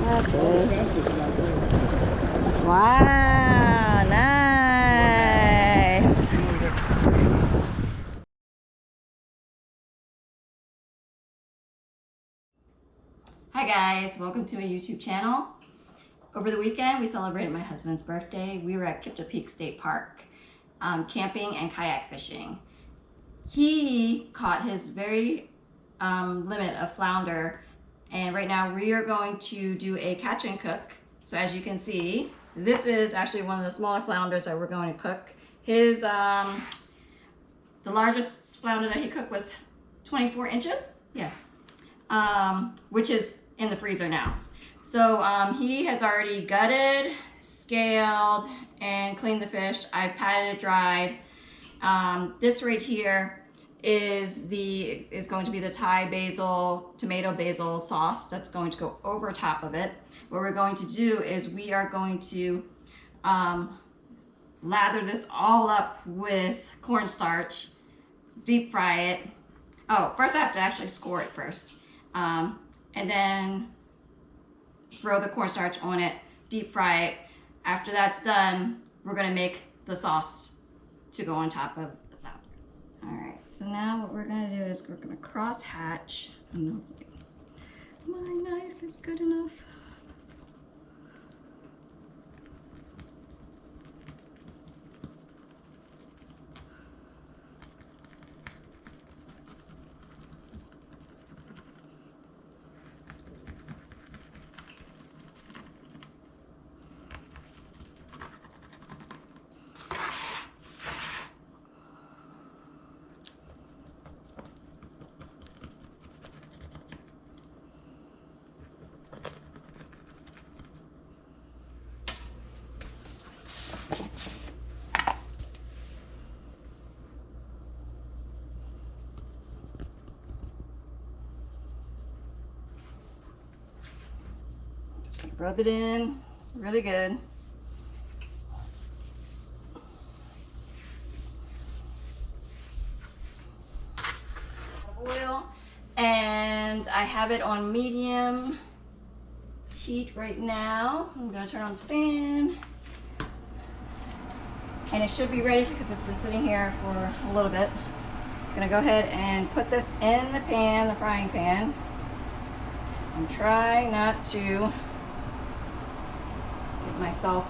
Okay. Wow, nice. Hi guys, welcome to my YouTube channel. Over the weekend, we celebrated my husband's birthday. We were at Kiptopeke State Park, camping and kayak fishing. He caught his very limit of flounder, and right now we are going to do a catch and cook. So as you can see, this is actually one of the smaller flounders that we're going to cook. His, the largest flounder that he cooked was 24 inches, yeah, which is in the freezer now. So he has already gutted, scaled, and cleaned the fish. I patted it dried. This right here is going to be the Thai basil, tomato basil sauce that's going to go over top of it. What we're going to do is we are going to lather this all up with cornstarch, deep fry it. Oh, first I have to actually score it first. And then throw the cornstarch on it, deep fry it. After that's done, we're gonna make the sauce to go on top of the flounder. All right, so now what we're gonna do is we're gonna cross hatch. My knife is good enough. Rub it in really good. Oil, and I have it on medium heat right now. I'm gonna turn on the fan, and it should be ready because it's been sitting here for a little bit. I'm gonna go ahead and put this in the pan, the frying pan, and try not to myself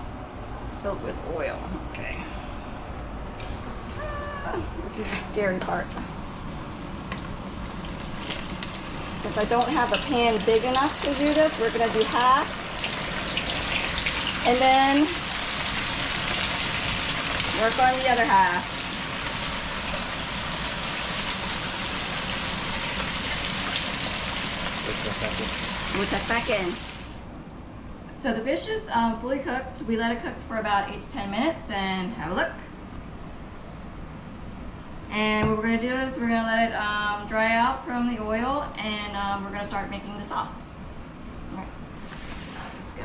filled with oil. Okay. This is the scary part. Since I don't have a pan big enough to do this, we're gonna do half. And then work on the other half. We'll check back in. So the fish is fully cooked. We let it cook for about 8 to 10 minutes and have a look. And what we're gonna do is we're gonna let it dry out from the oil, and we're gonna start making the sauce. All right, let's go.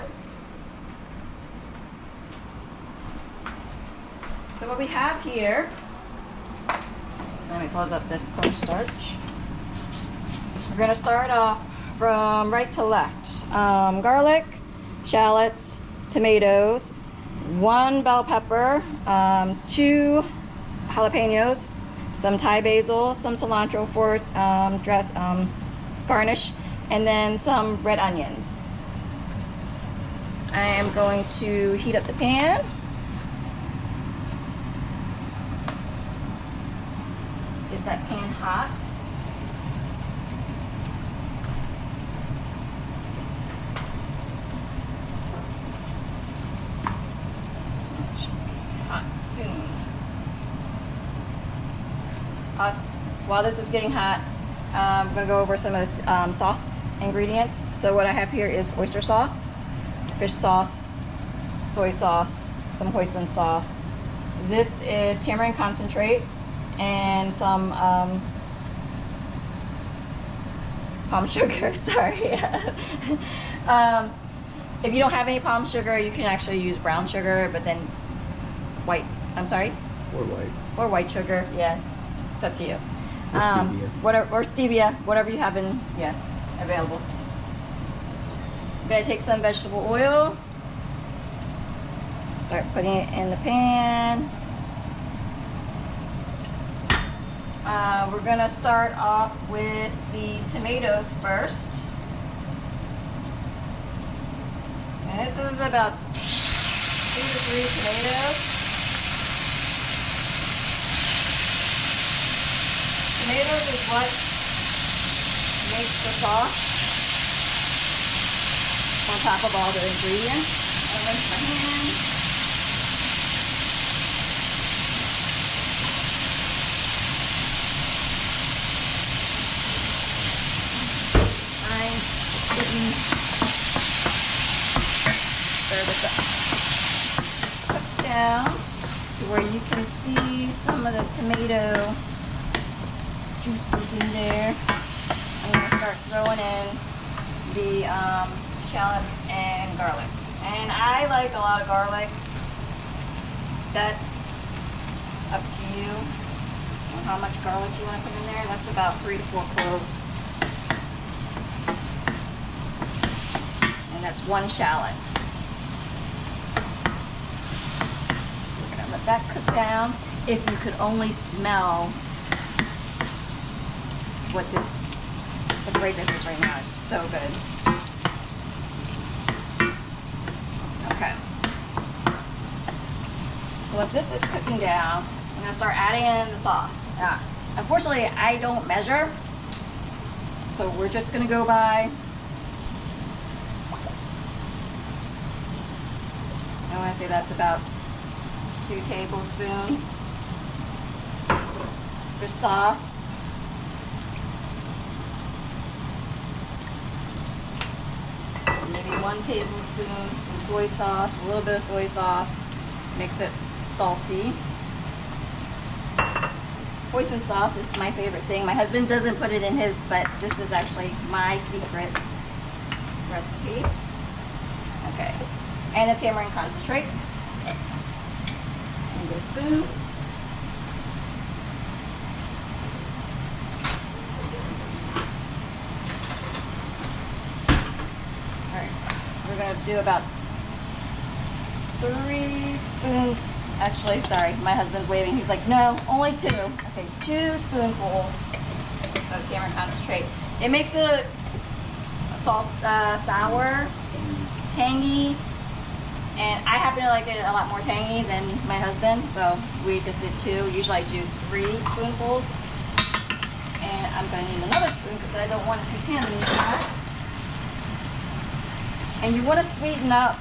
So what we have here, let me close up this cornstarch. We're gonna start off from right to left. Garlic, shallots, tomatoes, 1 bell pepper, 2 jalapenos, some Thai basil, some cilantro for garnish, and then some red onions. I am going to heat up the pan. Get that pan hot. Soon. While this is getting hot, I'm going to go over some of the sauce ingredients. So what I have here is oyster sauce, fish sauce, soy sauce, some hoisin sauce. This is tamarind concentrate and some palm sugar, sorry. If you don't have any palm sugar, you can actually use brown sugar, but then or white sugar, yeah, it's up to you. Or stevia, whatever you have available. gonna take some vegetable oil, start putting it in the pan. We're gonna start off with the tomatoes first. And this is about 2 to 3 tomatoes. Tomatoes is what makes the sauce on top of all the ingredients. I'll rinse my hands. Stir this up. Cook down to where you can see some of the tomato juices in there. I'm going to start throwing in the shallots and garlic. And I like a lot of garlic. That's up to you on how much garlic you want to put in there. That's about 3 to 4 cloves. And that's 1 shallot. So we're gonna let that cook down. If you could only smell what the fragrance is right now, it's so good. Okay. So once this is cooking down, I'm gonna start adding in the sauce. Unfortunately, I don't measure, so we're just gonna go by. I want to say that's about 2 tablespoons for sauce. Maybe 1 tablespoon, some soy sauce, a little bit of soy sauce, makes it salty. Hoisin sauce is my favorite thing. My husband doesn't put it in his, but this is actually my secret recipe. Okay. And a tamarind concentrate. And get a spoon. Alright, we're going to do about 3 spoons. Actually, sorry, my husband's waving. He's like, no, only 2. Okay, 2 spoonfuls of tamarind concentrate. It makes it sour, tangy. And I happen to like it a lot more tangy than my husband, so we just did 2. Usually I do 3 spoonfuls. And I'm going to need another spoon because I don't want to contaminate that. And you want to sweeten up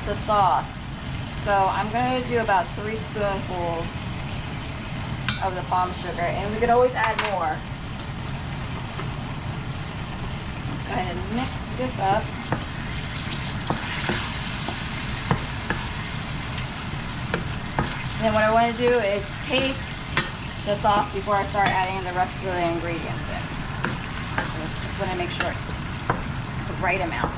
the sauce. So I'm going to do about 3 spoonfuls of the palm sugar. And we could always add more. Go ahead and mix this up. Then what I want to do is taste the sauce before I start adding the rest of the ingredients in. So just want to make sure it's the right amount.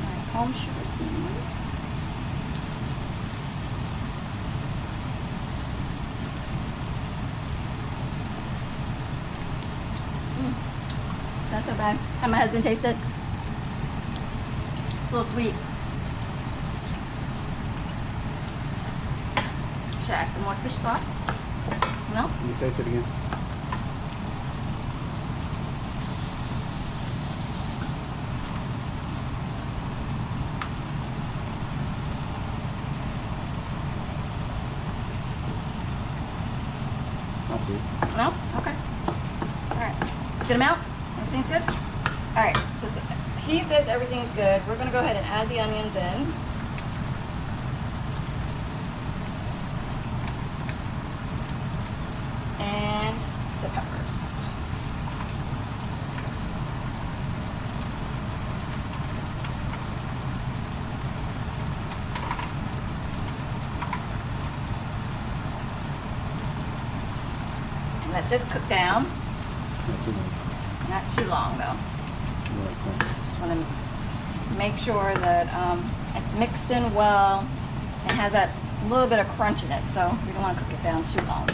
My palm sugar spoon. Not so bad. Have my husband taste it. It's a little sweet. Should I add some more fish sauce? No? Can you taste it again? Not sweet. No? Okay. Alright. It's a good amount? Everything's good? Alright, so he says everything's good. We're going to go ahead and add the onions in. And the peppers. And let this cook down. Not too much. Not too long though. Right. Just want to make sure that It's mixed in well. It has that little bit of crunch in it, so we don't want to cook it down too long.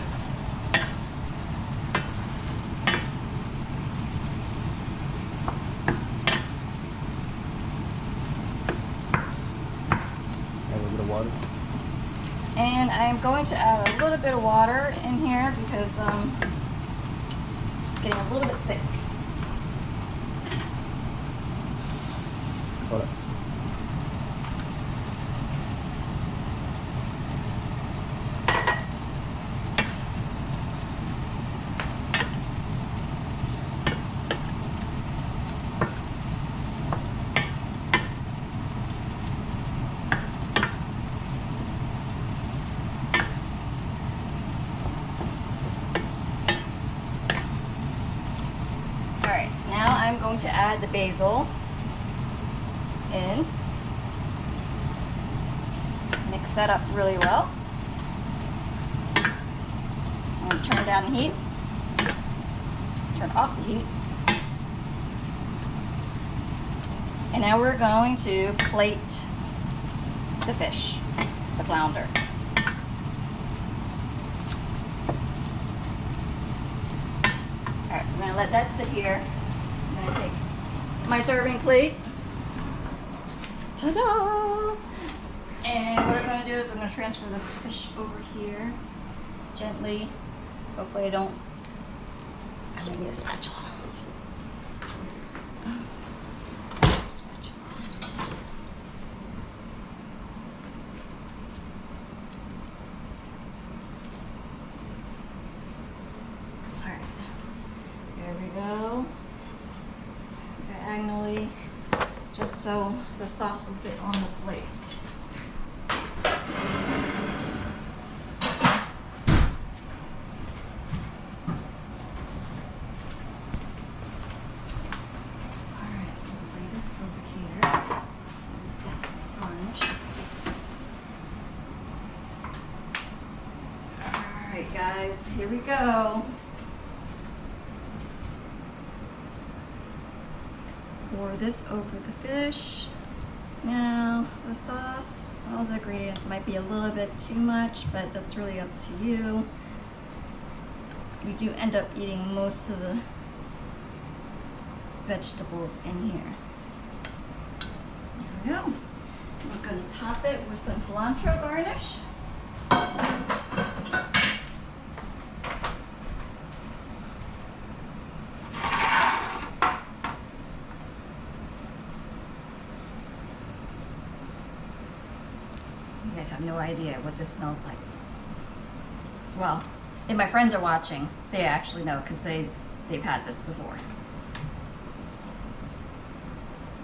Add a little bit of water. And I'm going to add a little bit of water in here because it's getting a little bit thick. Hold up. Alright, now I'm going to add the basil in. Mix that up really well. I'm going to turn down the heat. Turn off the heat. And now we're going to plate the fish, the flounder. Alright, we're going to let that sit here. I'm going to take my serving plate. Ta-da! And what I'm going to do is I'm going to transfer this fish over here gently. Hopefully I don't need a spatula. Alright, there we go. Diagonally, just so the sauce will fit on the plate. Alright guys, here we go. Pour this over the fish. Now the sauce, all the ingredients might be a little bit too much, but that's really up to you. We do end up eating most of the vegetables in here. There we go. I'm going to top it with some cilantro garnish. You guys have no idea what this smells like. Well, if my friends are watching, they actually know because they've had this before.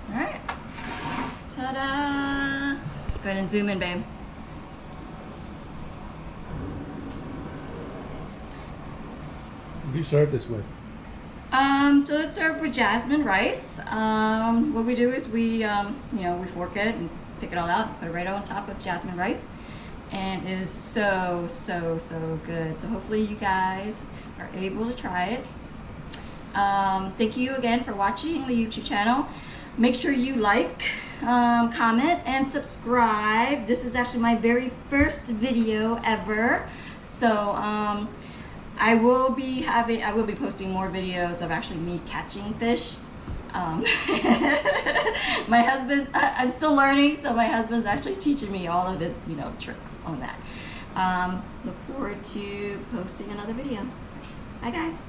All right. Ta-da! Go ahead and zoom in, babe. What do you serve this with? So it's served with jasmine rice. What we do is we fork it and pick it all out and put it right on top of jasmine rice. And it is so, so, so good. So hopefully you guys are able to try it. Thank you again for watching the YouTube channel. Make sure you like, comment, and subscribe. This is actually my very first video ever. So I will be posting more videos of actually me catching fish. My husband, I'm still learning, so my husband's actually teaching me all of his, tricks on that. Look forward to posting another video. Bye guys.